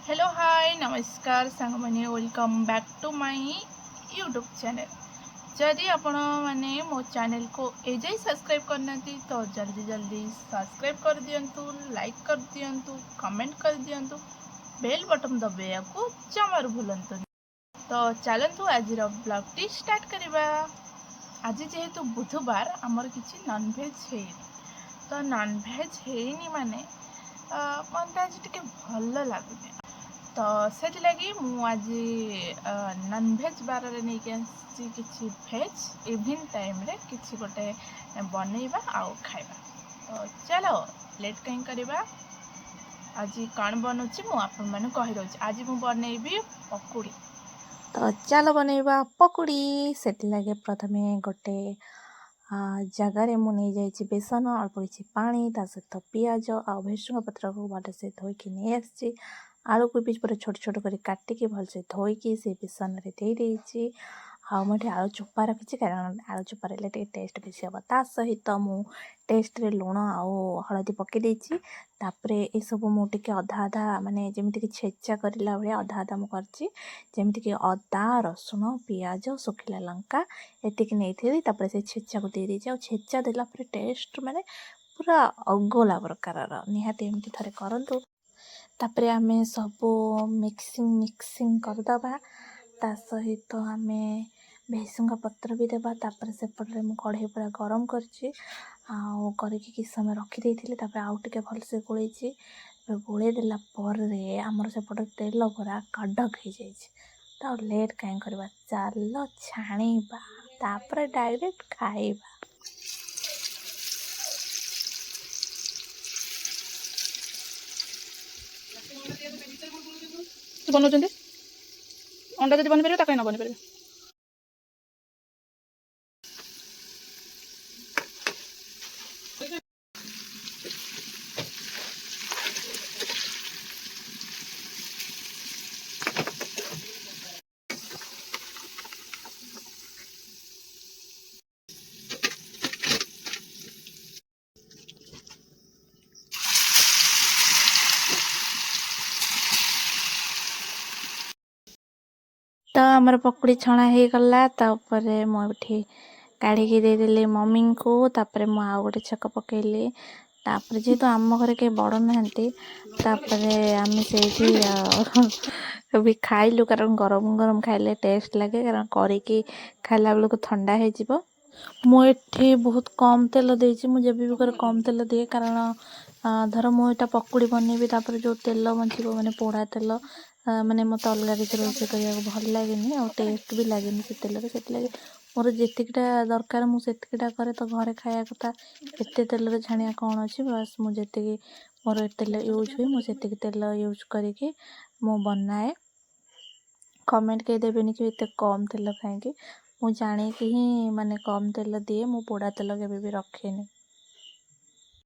Hello hi नमस्कार सांग मैंने welcome back to my YouTube channel. जदि आपण मैंने मो चैनल को एजाई सब्सक्राइब करना तो जल्दी जल्दी सब्सक्राइब कर दियंतु, लाइक कर दियंतु, कमेंट कर दियंतु, बेल बटन दबाया को जमार भूलंतु। तो चलतु आज ब्लॉग टी स्टार्ट करवा। आज जेहेतु बुधवार आमर किसी नॉनवेज है तो नॉनवेज है माने मत आज टे भल लगुनि तो से लगी आज नॉनवेज बार नहीं कि भेज इवनिंग टाइम रे किसी गोटे बनइबा आउ खाइबा। तो चलो लेट कहीं करवा। आज कौन बनूची मुझे कही दूँ। आज मुझे बनइबी पकुड़ी। तो चलो बनइबा पकुड़ी। से लगे प्रथम गोटे जगार मुझे बेसन अल्प किसी पानी ता सहित पियाज आ भृषुंगा पत्र को भलसे धोईकी नहीं आसी आलू को भी पूरा छोट छोट कर काटिकी भलसे धोईकी से बेसन रे दे देइछि। मुझे आलू चोपा रखी कारण आलू चोपा रे टेस्ट बेसी हम ता सहित मु टेस्ट रे लुण आउ हलदी पकई देइछि। तापरे ए सब मुझे अधा अधा माने जेमति कि छेचा करला भाया अधा अधा मु करछि। जेमति कि अदा रसुण पियाज सुखिला लंका एतिक नहीं थी। तापरे से छेचा को दे देइछि। छेचा देला पर टेस्ट माने पूरा अगोला प्रकार निहाती एमती थरे करंतु। तापरे आमे सब मिक्सिंग करदबा ता सहित आमे भृषुंगा पत्र भी देबा। तापरे सेपटे मु कढ़ई पूरा गरम करछि आउ करके किस समय रखी देइथिले। तापरे आउ टिके भलसे गोळेछि। गोळे देला पर रे हमर सेपटे तेल पूरा कड़क हो जाइछि। तो लेट काई करबा चलो छाणीबा तापरे डायरेक्ट खाइबा। बनाउछन्ते अंडा जदि बनि परिबे ता काई न बनि परिबे। तो आमर पकुड़ी छणा हो गला। तापरे मुझे काढ़ी देदेली मम्मी को। तापरे मु आउ गोटे छक पकेली। तापरे जेहेतु आम घर के बड़ नहांती तापरे आम से भी खाइलु कारण गरम गरम खाइले टेस्ट लगे कारण करिकी खाइला बेलू ठंडा हो जिवो। मुझे बहुत कम तेल देइछि। मु जेबी भी करे कम तेल दिए कारण धर मुझे पकुड़ी बनइबी तापर जो तेल बंचिबो माने पोड़ा तेल माने मत अलग किसी रोषे करिया भल लगे आ टेस्ट भी लगे से तेल से मोर जेतिकटा दरकार मुझे करे तो घरे खाया कथा एते तेल छाणिया कौन अच्छी बस मुझे मोर तेल यूज हुए मुझे तेल यूज करके मु बनाए। कमेंट कही देबेनि कि एते कम तेल खाएंगे। मु जाने कि ही माने कम तेल दिए मु पोड़ा तेल केबे भी रखेनी।